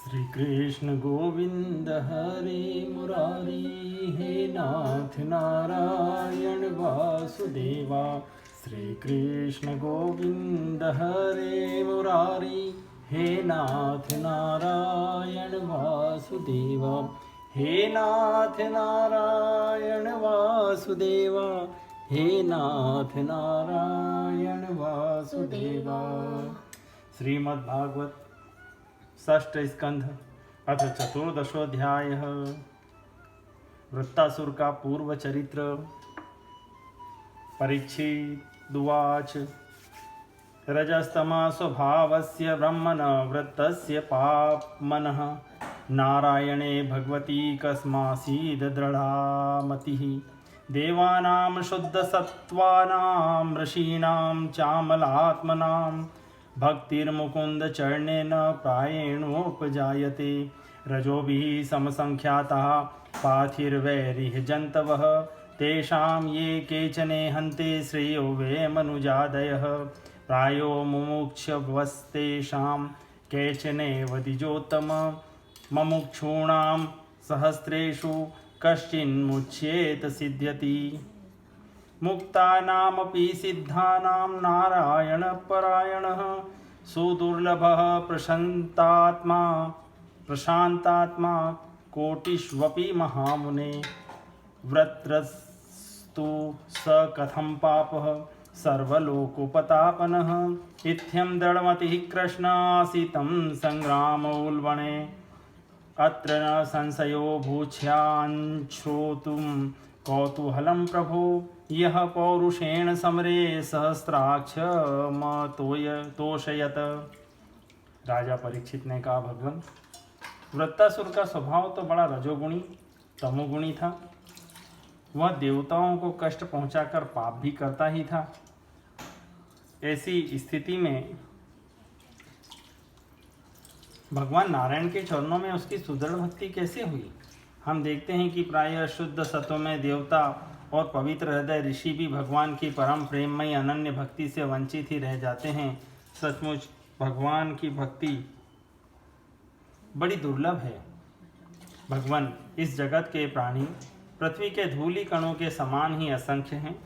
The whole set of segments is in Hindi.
श्री कृष्ण गोविंद हरे मुरारी, हे नाथ नारायण वासुदेवा। श्री कृष्ण गोविंद हरे मुरारी, हे नाथ नारायण वासुदेवा। हे नाथ नारायण वासुदेवा, हे नाथ नारायण वासुदेवा। श्रीमद्भागवत षष्ठ स्कंध अथ चतुर्दशोऽध्यायः। वृत्तासुर का पूर्व चरित्र। परीक्षिदुवाच। रजस्तमः स्वभावस्य ब्रह्मण वृत्तस्य पाप्मनः, नारायणे भगवती कस्मासीद दृढा मतिः। देवानां शुद्धसत्त्वानां ऋषीणां चामलात्मनां, भक्तिर्मुकुंद चरणेन प्रायेणोपजायते। रजोभिः समसंख्याताः पार्थिर्वैरिः जन्तवः, तेषां ये केचने हन्ते श्रेयो वे मनुजादयः। प्रायो मुमुक्षवस्तेषां केचनेव द्विजोत्तम, मुमुक्षूणां सहस्रेषु कश्चिन्मुच्येत सिद्ध्यति। मुक्तानामपि सिद्धानां नारायणपरायणः, सुदुर्लभः प्रशान्तात्मा कोटिष्वपि महामुने। व्रतस्तु स कथं पापः सर्वलोकोपतापनः, इत्थं दृढमतिः कृष्णासितं संग्रामोल्बणे। अत्र न संशयो भूष्यान् श्रोतुं कौतूहलं प्रभो, यः पौरुषेण समरे सहस्राक्षमतोषयत। राजा परीक्षित ने कहा, भगवान, वृत्तासुर का स्वभाव तो बड़ा रजोगुणी तमोगुणी था। वह देवताओं को कष्ट पहुंचाकर पाप भी करता ही था। ऐसी स्थिति में भगवान नारायण के चरणों में उसकी सुदृढ़ भक्ति कैसे हुई? हम देखते हैं कि प्रायः शुद्ध सत्व में देवता और पवित्र हृदय ऋषि भी भगवान की परम प्रेममयी अनन्य भक्ति से वंचित ही रह जाते हैं। सचमुच भगवान की भक्ति बड़ी दुर्लभ है। भगवान, इस जगत के प्राणी पृथ्वी के धूलि कणों के समान ही असंख्य हैं।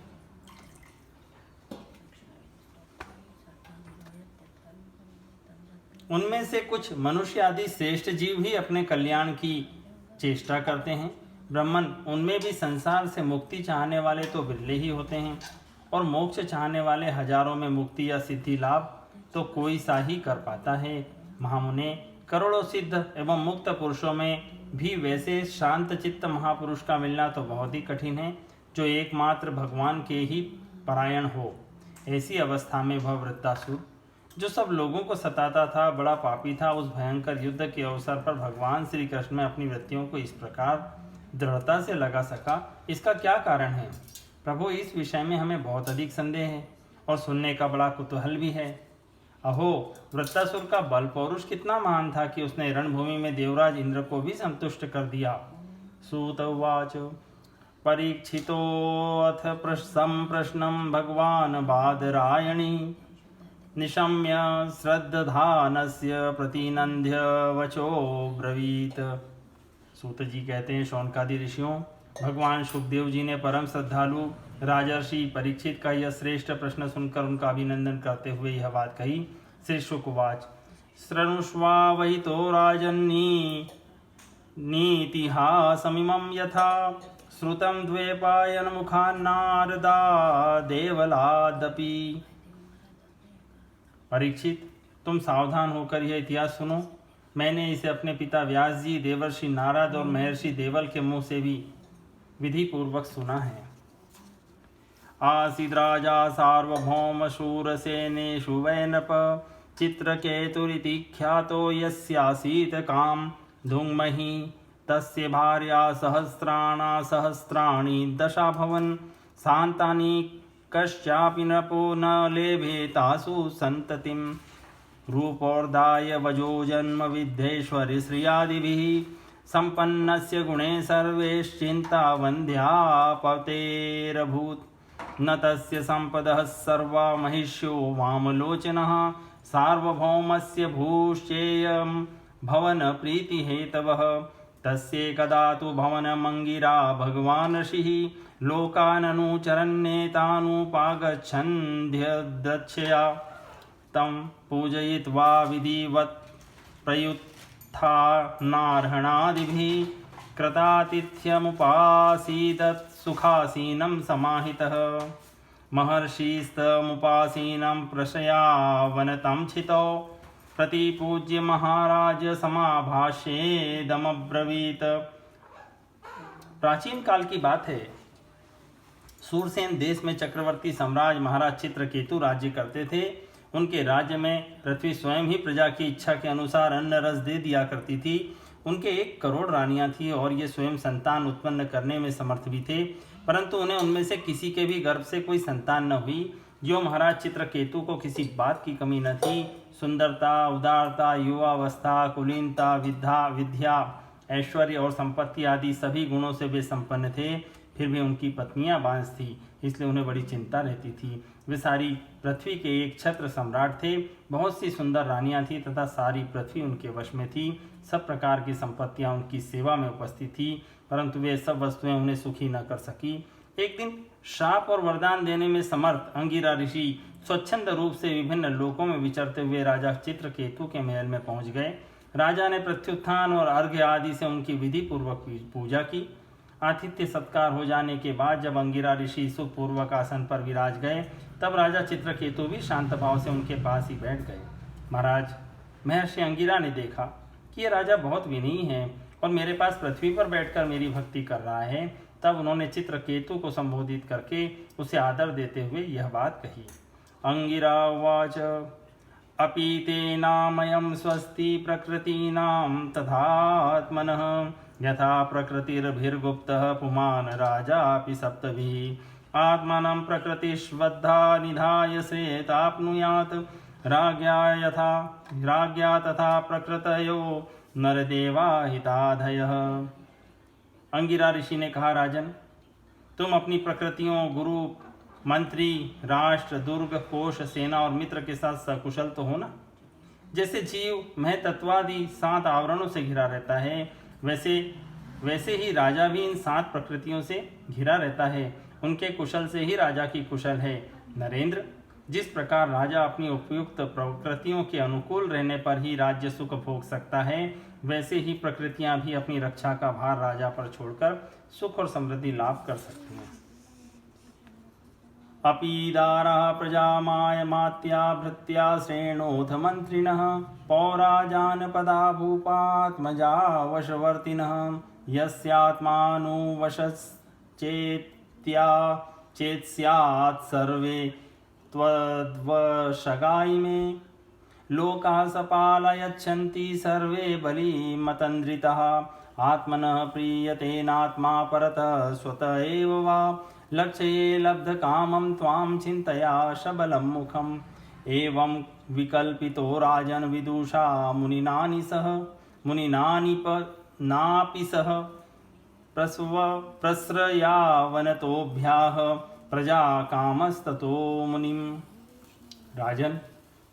उनमें से कुछ मनुष्य आदि श्रेष्ठ जीव ही अपने कल्याण की चेष्टा करते हैं। ब्राह्मण, उनमें भी संसार से मुक्ति चाहने वाले तो बिरले ही होते हैं, और मोक्ष चाहने वाले हजारों में मुक्ति या सिद्धि लाभ तो कोई सा ही कर पाता है। महामुने, करोड़ों सिद्ध एवं मुक्त पुरुषों में भी वैसे शांत चित्त महापुरुष का मिलना तो बहुत ही कठिन है, जो एकमात्र भगवान के ही परायण हो। ऐसी अवस्था में वह वृत्तासुर, जो सब लोगों को सताता था, बड़ा पापी था, उस भयंकर युद्ध के अवसर पर भगवान श्री कृष्ण में अपनी वृत्तियों को इस प्रकार दृढ़ता से लगा सका। इसका क्या कारण है? प्रभु, इस विषय में हमें बहुत अधिक संदेह है और सुनने का बड़ा कुतूहल भी है। अहो, वृत्तासुर का बल पौरुष कितना महान था कि उसने रणभूमि में देवराज इंद्र को भी संतुष्ट कर दिया। सूत उवाच। परीक्षितोऽथ संप्रश्नं भगवान् बादरायणी, निशम्य श्रद्धानस्य प्रतिनंद्य वचो ब्रवीत। सूत जी कहते हैं, शौनकादि ऋषियों, भगवान सुखदेव जी ने परम श्रद्धालु राजर्षि परीक्षित का यह श्रेष्ठ प्रश्न सुनकर उनका अभिनंदन करते हुए यह बात कही। श्री शुकवाच। शृणुष्वा वही तो राजन्नी नीतिहासमिमं यथा, श्रुतं द्वैपायन मुखान्नारदा देवलादपि। परीक्षित, तुम सावधान होकर यह इतिहास सुनो। मैंने इसे अपने पिता व्यास जी, देवर्षि नारद और महर्षि देवल के मुंह से भी विधि पूर्वक सुना है। आसीद् राजा सार्वभौम शूरसेनेषु वै नृप, चित्रकेतुरिति ख्यातो यस्यासीत् काम धूमहि, तस्य भार्या सहस्राणि दशाभवन्, शान्तानि कश्चापि नृपो न लेभे तासु सन्ततिम्। रूपोर्धाय वजो जन्म विद्येश्वरि श्रियादिभिः, सम्पन्नस्य गुणे सर्वैश्चिन्तावन्ध्यापतेरभूत्। न तस्य सम्पदः सर्वा महिष्यो वामलोचनः, सार्वभौमस्य भूश्चेयं भवन प्रीति हेतवः तस्येकदा तु भवनमङ्गिरा भगवान् ऋषिः लोकाननुचरन्नेतानुपागच्छन्द्यदच्छया तं पूजयित्वा विधिवत् प्रयुत्थानार्हणादिभिः कृतातिथ्यमुपासीदत् सुखासीनं समाहितः महर्षिस्तमुपासीनं प्रशयावनतं छितौ प्रतिपूज्य महाराज समाभाष्येदमब्रवीत। प्राचीन काल की बात है। सूरसेन देश में चक्रवर्ती सम्राट महाराज चित्रकेतु राज्य करते थे। उनके राज्य में पृथ्वी स्वयं ही प्रजा की इच्छा के अनुसार अन्न रस दे दिया करती थी। उनके 1 करोड़ रानियां थी और ये स्वयं संतान उत्पन्न करने में समर्थ भी थे, परंतु उन्हें उनमें से किसी के भी गर्भ से कोई संतान न हुई। जो महाराज चित्रकेतु को किसी बात की कमी न थी, सुंदरता, उदारता, युवावस्था, कुलीनता, विद्या, ऐश्वर्य और संपत्ति आदि सभी गुणों से वे संपन्न थे। फिर भी उनकी पत्नियां बांझ थी, इसलिए उन्हें बड़ी चिंता रहती थी। वे सारी पृथ्वी के एक छत्र सम्राट थे। बहुत सी सुंदर रानियां थी तथा सारी पृथ्वी उनके वश में थी। सब प्रकार की संपत्तियां उनकी सेवा में उपस्थित थी, परंतु वे सब वस्तुएं उन्हें सुखी न कर सकी। एक दिन शाप और वरदान देने में समर्थ अंगिरा ऋषि स्वच्छंद रूप से विभिन्न लोकों में विचरते हुए राजा चित्रकेतु के महल में पहुंच गए। राजा ने प्रत्युत्थान और अर्घ्य आदि से उनकी विधि पूर्वक पूजा की। आतिथ्य सत्कार हो जाने के बाद जब अंगिरा ऋषि सुखपूर्वक आसन पर विराज गए, तब राजा चित्रकेतु भी शांत भाव से उनके पास ही बैठ गए। महाराज, महर्षि अंगिरा ने देखा कि ये राजा बहुत विनयी है और मेरे पास पृथ्वी पर बैठकर मेरी भक्ति कर रहा है। तब उन्होंने चित्रकेतु को संबोधित करके उसे आदर देते हुए यह बात कही। अंगिरा उवाच अपि तेनामयं स्वस्ति प्रकृतीनां तथात्मनः यथा प्रकृतिर्भिर्गुप्तः पुमान् राजापि सप्तभिः आत्मानं प्रकृतिश्वद्धा निधाय श्रेताप्नुयात् राज्ञा तथा प्रकृतयो नरदेवा हिताधयः। अंगिरा ऋषि ने कहा, राजन, तुम अपनी प्रकृतियों, गुरु, मंत्री, राष्ट्र, दुर्ग, कोश, सेना और मित्र के साथ सकुशल तो हो ना। जैसे जीव महतत्वादि 7 आवरणों से घिरा रहता है, वैसे ही राजा भी इन 7 प्रकृतियों से घिरा रहता है। उनके कुशल से ही राजा की कुशल है। नरेंद्र, जिस प्रकार राजा अपनी उपयुक्त प्रकृतियों के अनुकूल रहने पर ही राज्य सुख भोग सकता है, वैसे ही प्रकृतियां भी अपनी रक्षा का भार राजा पर छोड़कर सुख और समृद्धि लाभ कर सकती हैं। अपीदारः प्रजामायमात्या भृत्या श्रेणोऽथ मंत्रिणः पौरा जानपदा भूपात्मजा वशवर्तिनः चेत्स्यात् सर्वे त्वद्वशगायिमे लोकाः सपालयच्छन्ति सर्वे बलिमतन्द्रितः आत्मनः प्रीयतेनात्मा परतः स्वत एव वा लक्ष्ये लब्धकामं त्वां चिन्तया शबलं मुखम् एवं विकल्पितो राजन् विदुषा मुनिनापि सह प्रस्रयावनतोभ्याः प्रजा कामस्ततो मुनिम। राजन,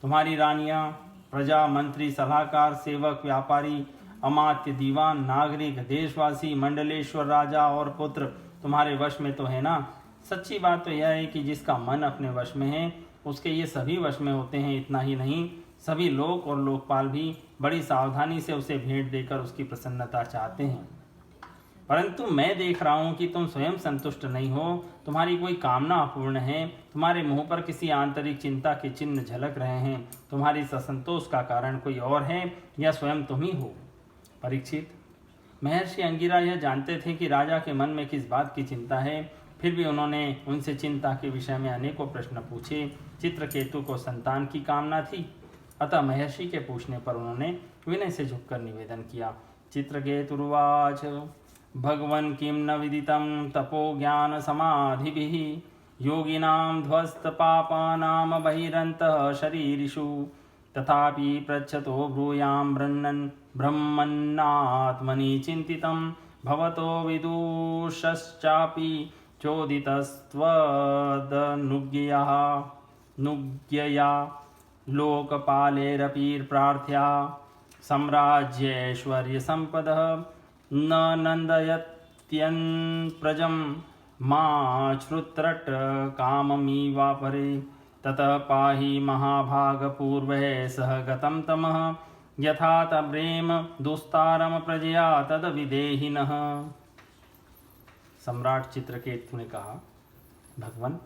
तुम्हारी रानियां, प्रजा, मंत्री, सलाहकार, सेवक, व्यापारी, अमात्य, दीवान, नागरिक, देशवासी, मंडलेश्वर, राजा और पुत्र तुम्हारे वश में तो है ना। सच्ची बात तो यह है कि जिसका मन अपने वश में है उसके ये सभी वश में होते हैं। इतना ही नहीं, सभी लोक और लोकपाल भी बड़ी सावधानी से उसे भेंट देकर उसकी प्रसन्नता चाहते हैं। परंतु मैं देख रहा हूं कि तुम स्वयं संतुष्ट नहीं हो, तुम्हारी कोई कामना अपूर्ण है। तुम्हारे मुंह पर किसी आंतरिक चिंता के चिन्ह झलक रहे हैं। तुम्हारी असंतोष का कारण कोई और है या स्वयं तुम ही हो। परीक्षित, महर्षि अंगिरा यह जानते थे कि राजा के मन में किस बात की चिंता है, फिर भी उन्होंने उनसे चिंता के विषय में अनेकों प्रश्न पूछे। चित्रकेतु को संतान की कामना थी, अतः महर्षि के पूछने पर उन्होंने विनय से झुककर निवेदन किया। चित्रकेतुर्वाच भगवन् किं न विदितं तपो ज्ञान समाधिभिः योगिनां ध्वस्त पापानां बहिरन्तः शरीरिषु तथापि पृच्छतो ब्रूयां ब्रह्मन्नात्मनि चिन्तितं भवतो विदुषश्चापि चोदितस्त्वदनुज्ञया लोकपालेरपि प्रार्थ्या साम्राज्य ऐश्वर्य संपद न नंदयत्यन प्रजम मां श्रुत्रट काममीवापरे ततः पाहि महाभाग पूर्वः सह गतं तमः यथा तब्रेम दुस्तारम प्रजया तद विदेहिनः। सम्राट चित्रकेतु ने कहा, भगवान,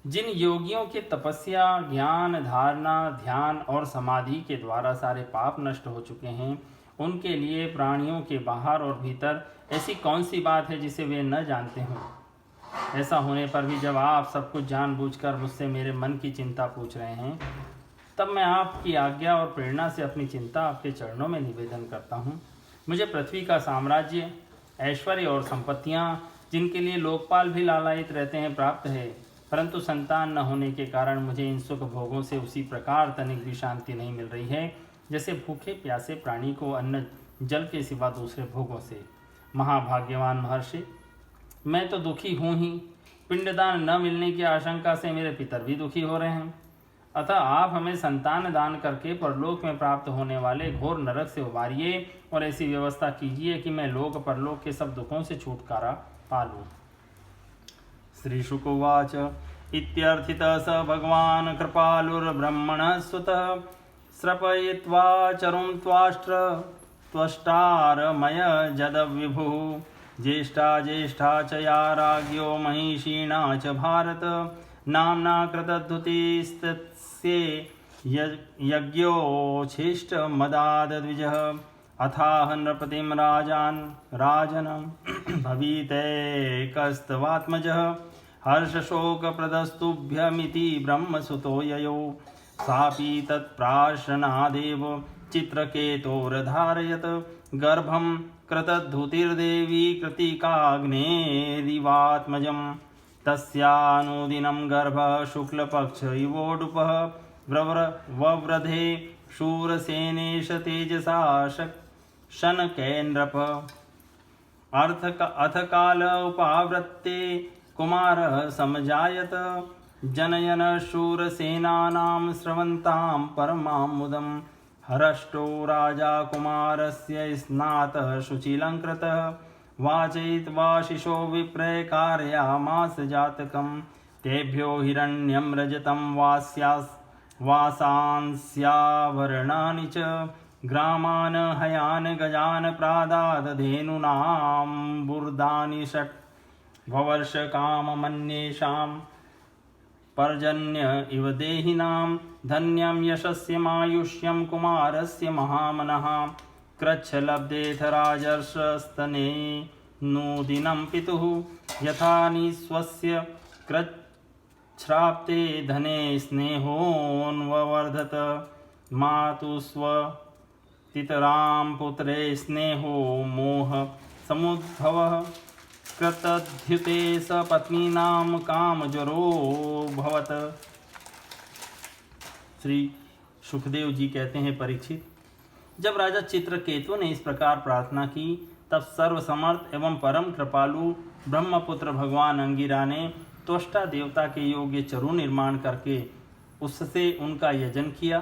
जिन योगियों के तपस्या, ज्ञान, धारणा, ध्यान और समाधि के द्वारा सारे पाप नष्ट हो चुके हैं, उनके लिए प्राणियों के बाहर और भीतर ऐसी कौन सी बात है जिसे वे न जानते हों। ऐसा होने पर भी जब आप सब कुछ जानबूझकर मुझसे मेरे मन की चिंता पूछ रहे हैं, तब मैं आपकी आज्ञा और प्रेरणा से अपनी चिंता आपके चरणों में निवेदन करता हूँ। मुझे पृथ्वी का साम्राज्य, ऐश्वर्य और संपत्तियाँ, जिनके लिए लोकपाल भी लालायित रहते हैं, प्राप्त है, परंतु संतान न होने के कारण मुझे इन सुख भोगों से उसी प्रकार तनिक भी शांति नहीं मिल रही है जैसे भूखे प्यासे प्राणी को अन्न जल के सिवा दूसरे भोगों से। महाभाग्यवान महर्षि, मैं तो दुखी हूँ ही, पिंडदान न मिलने की आशंका से मेरे पितर भी दुखी हो रहे हैं। अतः आप हमें संतान दान करके परलोक में प्राप्त होने वाले घोर नरक से उबारिए और ऐसी व्यवस्था कीजिए कि मैं लोक परलोक के सब दुखों से छुटकारा पा लूँ। श्री शुकोवाच इत्यर्थितः स भगवान् कृपालुर्ब्रह्मणः सुतः श्रपयित्वा चरुं त्वाष्ट्र त्वष्टारमय जदविभुः ज्येष्ठा ज्येष्ठा च या राज्ञो महिषीणा च भारत नाम्ना कृतद्धुतिस्तस्ये यज्ञोच्छिष्टमदाद्विजः अथाह नृपतिं राजनं भवीतैकस्तवात्मजः हर्षशोकप्रदस्तुभ्यमिति ब्रह्मसुतो ययो सापि तत्प्राशनादेव चित्रकेतोरधारयत गर्भं कृतद्धुतिर्देवी कृतिकाग्नेरिवात्मजं तस्यानुदिनं गर्भः शुक्लपक्ष इवोडुपः वव्रधे शूरसेनेश तेजसा शनकैर्नृप अथ काल उपावृत्ते कुमारः समजायत जनयन शूरसेनानां स्रवन्तां परमां मुदं हरष्टो राजा कुमारस्य स्नातः शुचिलङ्कृतः वाचयित्वा शिशो विप्रकारयामास जातकं तेभ्यो हिरण्यं रजतं वासांस्याभरणानि च ग्रामान् हयान् गजान् प्रादादधेनूनां षट् ववर्षकाममन्येषां पर्जन्य इव देहिनां धन्यं यशस्यमायुष्यं कुमारस्य महामनः कृच्छलब्धेथ राजर्षस्तने नूदिनं पितुः यथा निःस्वस्य कृच्छ्राप्ते धने स्नेहोन्ववर्धत मातुस्वतितरां पुत्रे स्नेहो मोह समुद्भवः कृतद्युते स पत्नीनां कामज्वरो भवत। श्री सुखदेव जी कहते हैं, परीक्षित, जब राजा चित्रकेतु ने इस प्रकार प्रार्थना की, तब सर्वसमर्थ एवं परम कृपालु ब्रह्मपुत्र भगवान अंगिरा ने त्वष्टा देवता के योग्य चरु निर्माण करके उससे उनका यजन किया।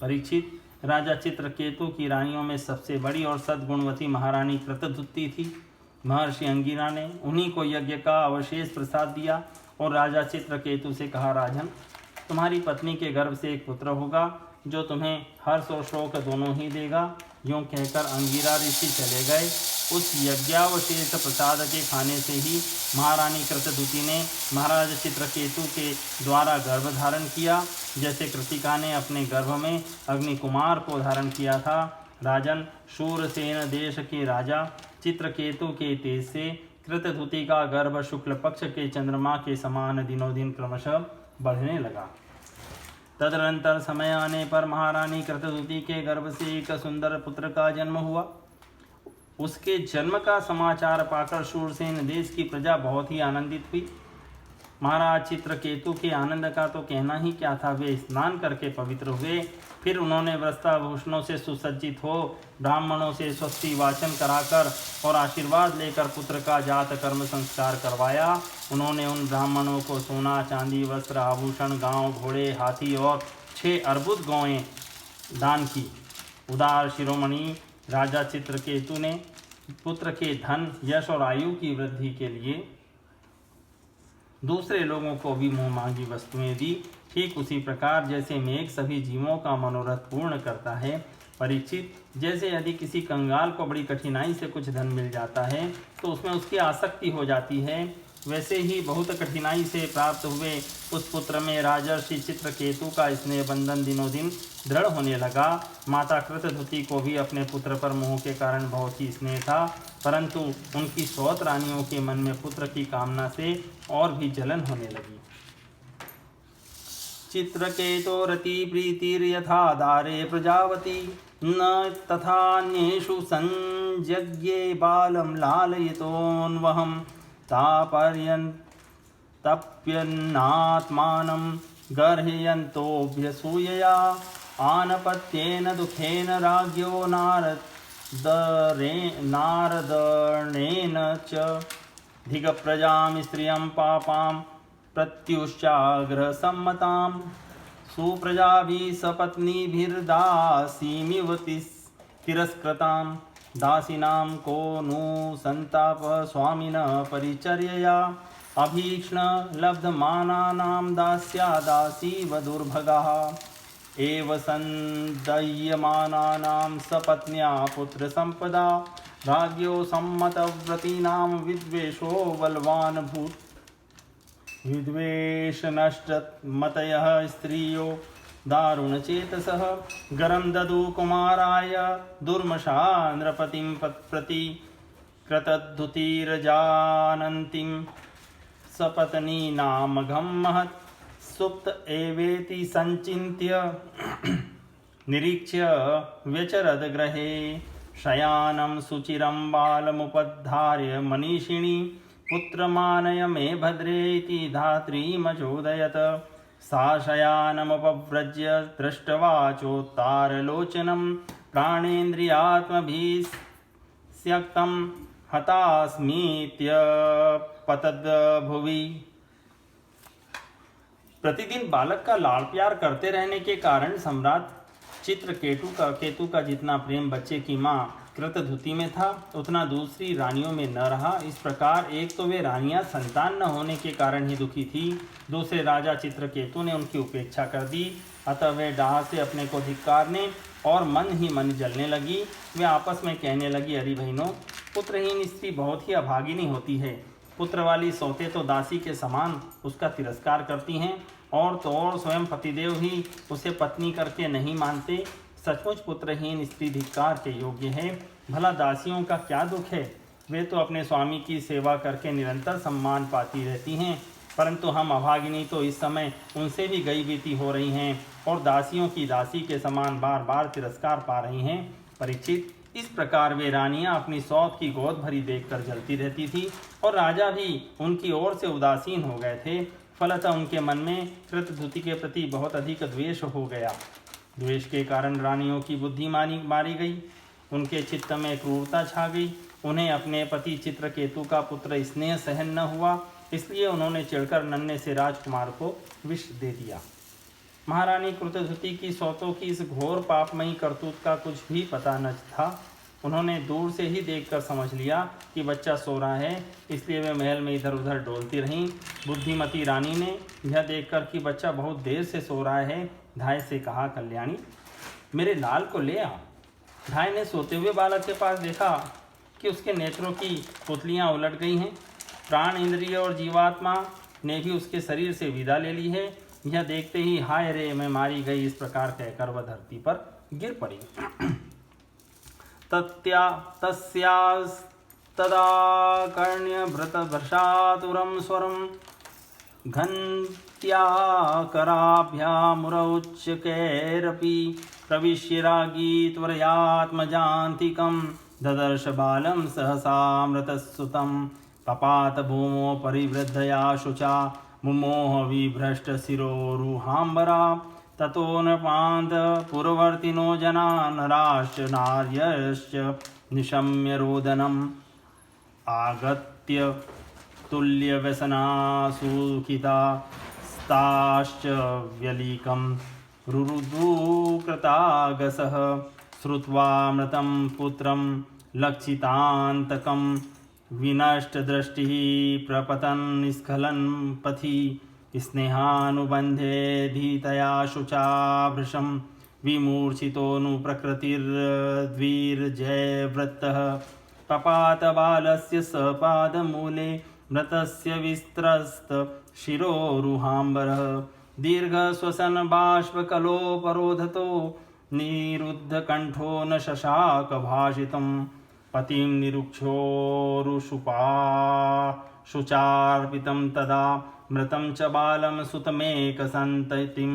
परीक्षित, राजा चित्रकेतु की रानियों में सबसे बड़ी और सद्गुणवती महारानी कृतधुति थी। महर्षि अंगिरा ने उन्हीं को यज्ञ का अवशेष प्रसाद दिया और राजा चित्रकेतु से कहा, राजन, तुम्हारी पत्नी के गर्भ से एक पुत्र होगा जो तुम्हें हर्ष और शोक दोनों ही देगा। यूँ कहकर अंगिरा ऋषि चले गए। उस यज्ञावशेष प्रसाद के खाने से ही महारानी कृतधुति ने महाराज चित्रकेतु के द्वारा गर्भ धारण किया, जैसे कृतिका ने अपने गर्भ में अग्नि कुमार को धारण किया था। राजन, शूरसेन देश के राजा चित्रकेतु के तेज से कृतधुति का गर्भ शुक्ल पक्ष के चंद्रमा के समान दिनों दिन क्रमशः बढ़ने लगा। तदनंतर समय आने पर महारानी कृतधुति के गर्भ से एक सुंदर पुत्र का जन्म हुआ। उसके जन्म का समाचार पाकर शूरसेन देश की प्रजा बहुत ही आनंदित हुई। महाराज चित्रकेतु के आनंद का तो कहना ही क्या था। वे स्नान करके पवित्र हुए। फिर उन्होंने वस्त्राभूषणों से सुसज्जित हो ब्राह्मणों से स्वस्ति वाचन कराकर और आशीर्वाद लेकर पुत्र का जात कर्म संस्कार करवाया। उन्होंने उन ब्राह्मणों को सोना, चांदी, वस्त्र, आभूषण, गांव, घोड़े, हाथी और 6 अर्बुद गौएं दान की। उदार शिरोमणि राजा चित्रकेतु ने पुत्र के धन, यश और आयु की वृद्धि के लिए दूसरे लोगों को भी मुँह मांगी वस्तुएं दी। ठीक उसी प्रकार जैसे मेघ सभी जीवों का मनोरथ पूर्ण करता है। परीक्षित, जैसे यदि किसी कंगाल को बड़ी कठिनाई से कुछ धन मिल जाता है तो उसमें उसकी आसक्ति हो जाती है, वैसे ही बहुत कठिनाई से प्राप्त हुए उस पुत्र में राजर्षि चित्रकेतु का स्नेह बंधन दिनों दिन दृढ़ होने लगा। माता कृतधुति को भी अपने पुत्र पर मोह के कारण बहुत ही स्नेह था, परंतु उनकी सौत रानियों के मन में पुत्र की कामना से और भी जलन होने लगी। चित्रकेतोरति प्रीतिर्यथा दारे प्रजावती न तथान्येषु संजज्ञे बालं लालयितोऽन्वहं तापर्यन्तप्यन्नात्मानं गर्हयन्तोऽभ्यसूयया आनपत्येन दुःखेन राज्ञो नारदर्णेन च धिगप्रजां स्त्रियं पापां प्रत्युश्चाग्रहसम्मतां सुप्रजाभिः सपत्नीभिर्दासीमिव तिरस्कृतां दासीनां को नु संताप स्वामिनः परिचर्यया अभीक्ष्ण लब्धमानानां दास्या दासीव दुर्भगाः एव सन्दह्यमानानां सपत्न्या पुत्रसम्पदा राज्ञो सम्मतव्रतीनां विद्वेषो बलवान् भूत् विद्वेषनष्टमतयः स्त्रियो दारुणचेतसः गरं ददु कुमाराय दुर्मषा नृपतिं प्रति कृतद्धुतिरजानन्तीं सपत्नीनामघं महत् सुप्त एवेति संचिन्त्य निरीक्ष्य व्यचरद गृहे शयानं सुचिरं बालमुपद्धार्य मनीषिणी पुत्रमानय मे भद्रेति धात्रीमचोदयत सा शयानमुपव्रज्य दृष्टवाचोत्तारलोचनं प्राणेन्द्रियात्मभिस्यक्तं हतास्मीत्यपतद्भुवि। प्रतिदिन बालक का लाड़ प्यार करते रहने के कारण सम्राट केतु का जितना प्रेम बच्चे की माँ कृतधुति में था उतना दूसरी रानियों में न रहा। इस प्रकार एक तो वे रानियां संतान न होने के कारण ही दुखी थी, दूसरे राजा चित्रकेतु ने उनकी उपेक्षा कर दी, अतः वे डाह से अपने को धिक्कारने और मन ही मन जलने लगी। वे आपस में कहने लगी, अरे बहनों, पुत्रहीन स्त्री बहुत ही अभागिनी होती है। पुत्र वाली सौतें तो दासी के समान उसका तिरस्कार करती हैं और तो और स्वयं पतिदेव ही उसे पत्नी करके नहीं मानते। सचमुच पुत्रहीन स्त्री धिक्कार के योग्य है। भला दासियों का क्या दुख है, वे तो अपने स्वामी की सेवा करके निरंतर सम्मान पाती रहती हैं, परंतु हम अभागिनी तो इस समय उनसे भी गई बीती हो रही हैं और दासियों की दासी के समान बार बार तिरस्कार पा रही हैं। परीक्षित, इस प्रकार वे रानियां अपनी सौत की गोद भरी देखकर जलती रहती थी और राजा भी उनकी ओर से उदासीन हो गए थे। फलतः उनके मन में कृतधुति के प्रति बहुत अधिक द्वेष हो गया। द्वेष के कारण रानियों की बुद्धि मारी गई, उनके चित्त में क्रूरता छा गई। उन्हें अपने पति चित्रकेतु का पुत्र स्नेह सहन न हुआ, इसलिए उन्होंने चिढ़कर नन्हे से राजकुमार को विष दे दिया। महारानी कृतधुति की सौतों की इस घोर पापमयी करतूत का कुछ भी पता न था। उन्होंने दूर से ही देखकर समझ लिया कि बच्चा सो रहा है, इसलिए वे महल में इधर उधर डोलती रहीं। बुद्धिमती रानी ने यह देखकर कि बच्चा बहुत देर से सो रहा है, धाय से कहा, कल्याणी, मेरे लाल को ले आ। धाय ने सोते हुए बालक के पास देखा कि उसके नेत्रों की पुतलियां उलट गई हैं, प्राण, इंद्रिय और जीवात्मा ने भी उसके शरीर से विदा ले ली है। यह देखते ही हाय रे, मैं मारी गई, इस प्रकार कहकर वह धरती पर गिर पड़ी। तस्यास्तदा कर्ण्यभृतभृशातुरं स्वरं घन्त्याकराभ्यामुरौच्चकैरपि प्रविश्य राज्ञी त्वरयात्मजान्तिकं ददर्श बालं सहसामृतसुतं पपात भूमो परिवृद्धया शुचा मुमोह विभ्रष्टशिरोरुहाम्बरा ततो नृपान्त पुरवर्तिनो जना नराश्च नार्यश्च निशम्य रोदनम् आगत्य तुल्यव्यसनासुखितास्ताश्च व्यलीकं रुरुदुकृतागसः श्रुत्वामृतं पुत्रं लक्षितान्तकं विनष्टदृष्टिः प्रपतन् स्खलन् पथि स्नेहानुबन्धे धीतया शुचाभृशं विमूर्छितोऽनुप्रकृतिर्द्विर्जयवृत्तः पपात बालस्य सपादमूले मृतस्य विस्त्रस्त शिरोरुहाम्बरः दीर्घश्वसन बाष्पकलोपरोधतो निरुद्धकण्ठो न शशाक भाषितं पतिं निरुक्षोरुषुपा शुचार्पितं तदा मृतं च बालं सुतमेकसन्ततिं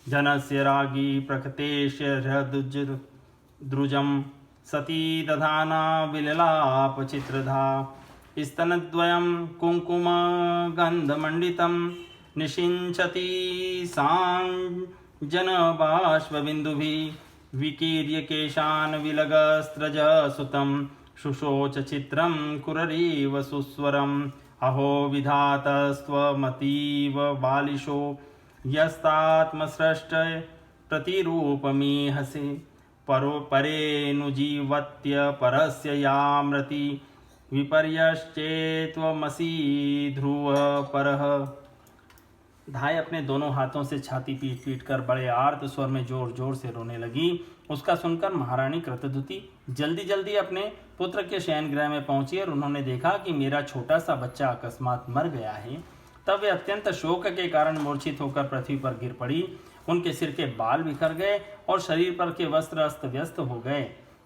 जनस्य राज्ञी प्रकृतेश्य हृदुजद्रुजं सती दधाना विललापचित्रधा स्तनद्वयं कुङ्कुमगन्धमण्डितं निषिञ्चति साञ्जनबाष्पबिन्दुभिः विकीर्य केशान् विलगस्त्रजः सुतं शुशोच चित्रं कुररीव सुस्वरम् अहो विधातस्त्वमतीव बालिशो यस्तात्मसृष्ट प्रतिरूपमीहसे परेऽनुजीवत्य परस्य याम्रति विपर्यश्चेत्वमसि ध्रुव परः। धाय अपने दोनों हाथों से छाती पीट पीट कर बड़े आर्त स्वर में जोर जोर से रोने लगी। उसका सुनकर महारानी कृतधुति जल्दी जल्दी अपने पुत्र के शयन गृह में पहुंची और उन्होंने देखा कि मेरा छोटा सा बच्चा अकस्मात मर गया है। तब वे अत्यंत शोक के कारण मूर्छित होकर पृथ्वी पर गिर पड़ी। उनके सिर के बाल बिखर गए और शरीर पर के वस्त्र अस्त व्यस्त हो गए।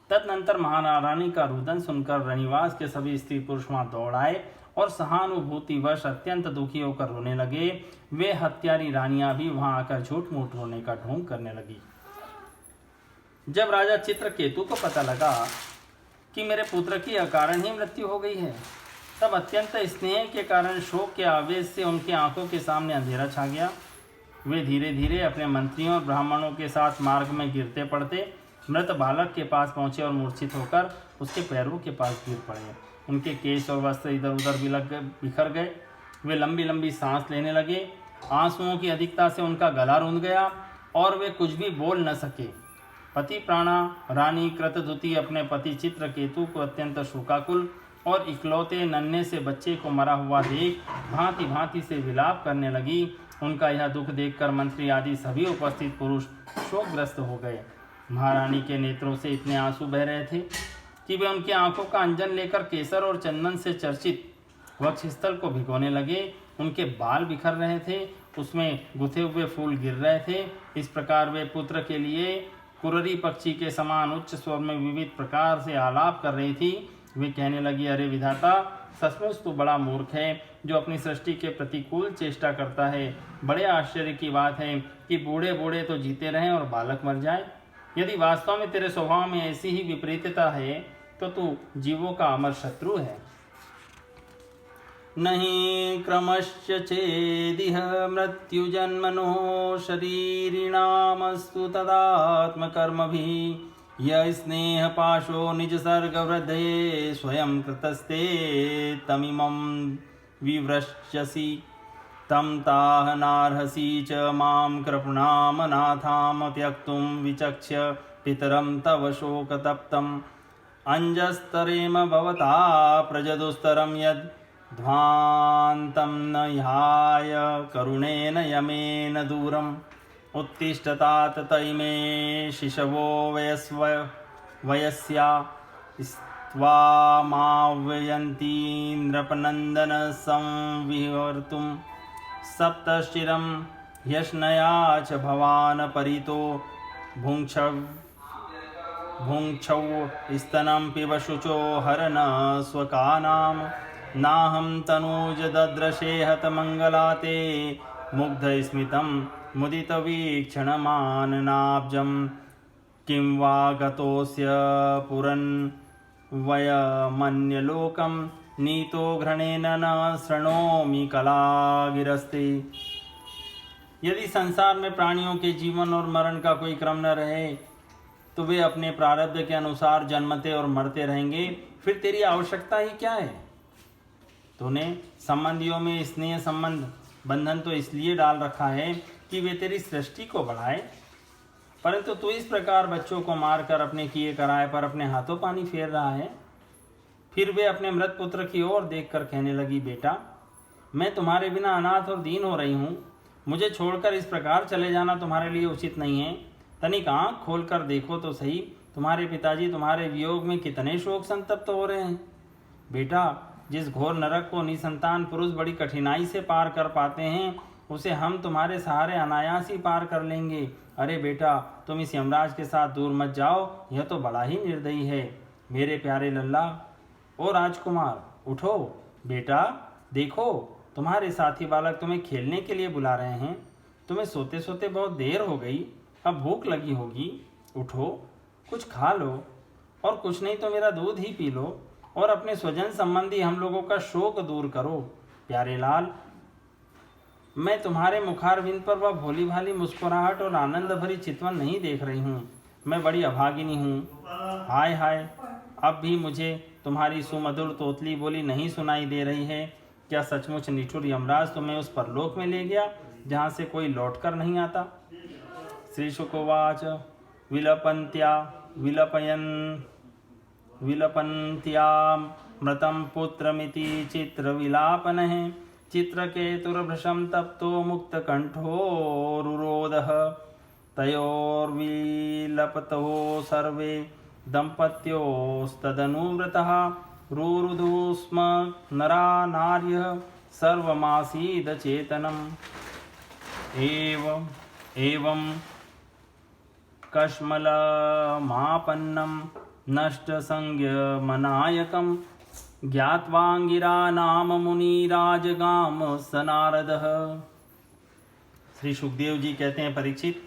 तदनंतर महारानी का रुदन सुनकर रनिवास के सभी स्त्री पुरुष वहां दौड़ आए और सहानुभूतिवश अत्यंत दुखी होकर रोने लगे। वे हत्यारी रानियां भी वहां आकर झूठ मूठ रोने का ढोंग करने लगी। जब राजा चित्रकेतु को पता लगा कि मेरे पुत्र की अकारण ही मृत्यु हो गई है, तब अत्यंत स्नेह के कारण शोक के आवेश से उनकी आंखों के सामने अंधेरा छा गया। वे धीरे धीरे अपने मंत्रियों और ब्राह्मणों के साथ मार्ग में गिरते पड़ते मृत बालक के पास पहुंचे और मूर्छित होकर उसके पैरों के पास गिर पड़े। उनके केश और वस्त्र इधर उधर बिखर गए। वे लंबी लंबी सांस लेने लगे। आंसुओं की अधिकता से उनका गला रुंध गया और वे कुछ भी बोल न सके। पति प्राणा रानी कृतधुति अपने पति चित्रकेतु को अत्यंत शोकाकुल और इकलौते नन्हे से बच्चे को मरा हुआ देख भांति भांति से विलाप करने लगी। उनका यह दुख देखकर मंत्री आदि सभी उपस्थित पुरुष शोकग्रस्त हो गए। महारानी के नेत्रों से इतने आंसू बह रहे थे कि वे उनकी आंखों का अंजन लेकर केसर और चंदन से चर्चित वक्षस्थल को भिगोने लगे। उनके बाल बिखर रहे थे, उसमें गुथे हुए फूल गिर रहे थे। इस प्रकार वे पुत्र के लिए कुररी पक्षी के समान उच्च स्वर में विविध प्रकार से आलाप कर रही थी। वे कहने लगी, अरे विधाता, सचमुच तू बड़ा मूर्ख है जो अपनी सृष्टि के प्रतिकूल चेष्टा करता है। बड़े आश्चर्य की बात है कि बूढ़े बूढ़े तो जीते रहें और बालक मर जाए। यदि वास्तव में तेरे स्वभाव में ऐसी ही विपरीतता है तो तू जीवों का अमर शत्रु है। नहीं क्रमश्च चेदिह मृत्युजन्मनो शरीरिणामस्तु तदात्मकर्मभिः य स्नेह पाशो निज सर्ग वृद्धये स्वयं कृतस्ते तमिमं विवृश्यसि तं ताह नार्हसि च मां कृपणामनाथां त्यक्तुं विचक्ष्य पितरं तव शोकतप्तम् अंजस्तरेम भवता प्रजदुस्तरं यद् ध्वान्तं न ह्याय करुणेन यमेन दूरम् उत्तिष्ठतात तैमे शिशवो वयस्या स्वामाव्ययन्ती नृपनन्दन संविहर्तुं सप्तशिरं यष्णया च भवान् परितो भुङ्क्षौ स्तनं पिब शुचो हरन स्वकानां नाहं तनूज दद्रशे हतमङ्गलाते मुग्धस्मितं मुदितवीक्षणमाननाब्जं किं वा गतोऽस्य पुरन्वयमन्यलोकं नीतो घृणेन न शृणोमि कलागिरस्ते। यदि संसार में प्राणियों के जीवन और मरण का कोई क्रम न रहे तो वे अपने प्रारब्ध के अनुसार जन्मते और मरते रहेंगे। फिर तेरी आवश्यकता ही क्या है? तूने संबंधियों में स्नेह संबंध बंधन तो इसलिए डाल रखा है कि वे तेरी सृष्टि को बढ़ाए। परंतु तू इस प्रकार बच्चों को मारकर अपने किए कराए पर अपने हाथों पानी फेर रहा है। फिर वे अपने मृत पुत्र की ओर देखकर कहने लगी, बेटा, मैं तुम्हारे बिना अनाथ और दीन हो रही हूँ। मुझे छोड़कर इस प्रकार चले जाना तुम्हारे लिए उचित नहीं है। तनिक आँख खोलकर देखो तो सही, तुम्हारे पिताजी तुम्हारे वियोग में कितने शोक संतप्त हो रहे हैं। बेटा, जिस घोर नरक को निसंतान पुरुष बड़ी कठिनाई से पार कर पाते हैं, उसे हम तुम्हारे सहारे अनायास ही पार कर लेंगे। अरे बेटा, तुम इस यमराज के साथ दूर मत जाओ, यह तो बड़ा ही निर्दयी है। मेरे प्यारे लल्ला ओ राजकुमार, उठो। बेटा देखो, तुम्हारे साथी बालक तुम्हें खेलने के लिए बुला रहे हैं। तुम्हें सोते सोते बहुत देर हो गई, अब भूख लगी होगी। उठो, कुछ खा लो, और कुछ नहीं तो मेरा दूध ही पी लो, और अपने स्वजन संबंधी हम लोगों का शोक दूर करो। प्यारे लाल, मैं तुम्हारे मुखारविंद पर वह भोली भाली मुस्कुराहट और आनंद भरी चितवन नहीं देख रही हूँ। मैं बड़ी अभागिनी हूँ। हाय हाय, अब भी मुझे तुम्हारी सुमधुर तोतली बोली नहीं सुनाई दे रही है। क्या सचमुच निठुर यमराज तुम्हें उस परलोक में ले गया जहाँ से कोई लौटकर नहीं आता? श्री शुकोवाच विलपन्त्या मृतं पुत्रमिति चित्रविलापनः चित्रकेतुर्भृशं तप्तो मुक्तकण्ठोरुरोधः तयोर्विलपतो सर्वे दम्पत्योस्तदनुव्रतः रुरुदु स्म नरा नार्यः सर्वमासीदचेतनम्। एवं कश्मलमापन्नं नष्टसंज्ञमनायकं ज्ञात्वांगिरा नाम मुनिराजगाम स नारदः। श्री सुखदेव जी कहते हैं, परीक्षित,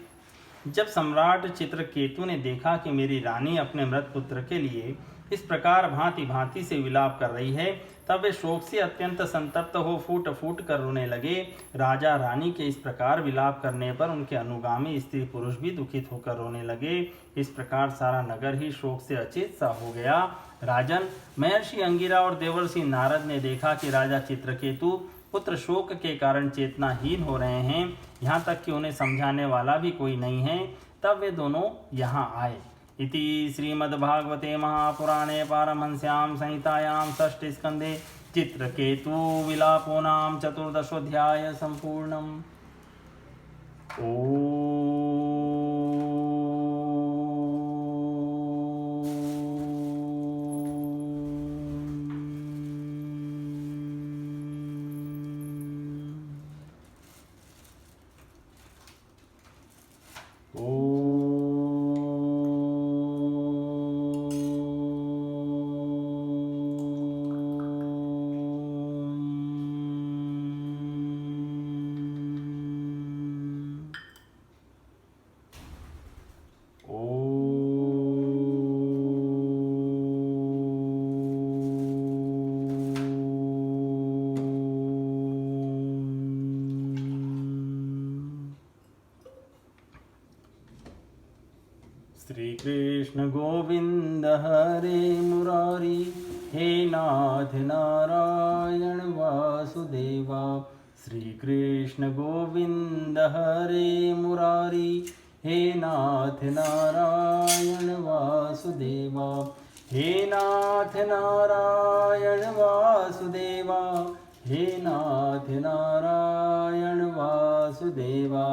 जब सम्राट चित्रकेतु ने देखा कि मेरी रानी अपने मृत पुत्र के लिए इस प्रकार भांति भांति से विलाप कर रही है, तब वे शोक से अत्यंत संतप्त हो फूट फूट कर रोने लगे। राजा रानी के इस प्रकार विलाप करने पर उनके अनुगामी स्त्री पुरुष भी दुखित होकर रोने लगे। इस प्रकार सारा नगर ही शोक से अचेत सा हो गया। राजन, महर्षि अंगिरा और देवर्षि नारद ने देखा कि राजा चित्रकेतु पुत्र शोक के कारण चेतनाहीन हो रहे हैं, यहाँ तक कि उन्हें समझाने वाला भी कोई नहीं है। तब वे दोनों यहाँ आए। इति श्रीमद्भागवते महापुराणे पारमहंस्यां संहितायां षष्ठे स्कन्धे चित्रकेतु विलापो नाम चतुर्दशोऽध्याय सम्पूर्णम्। श्री कृष्ण गोविंद हरे मुरारी, हे नाथ नारायण वासुदेवा। श्री कृष्ण गोविंद हरे मुरारी, हे नाथ नारायण वासुदेवा। हे नाथ नारायण वासुदेवा, हे नाथ नारायण वासुदेवा।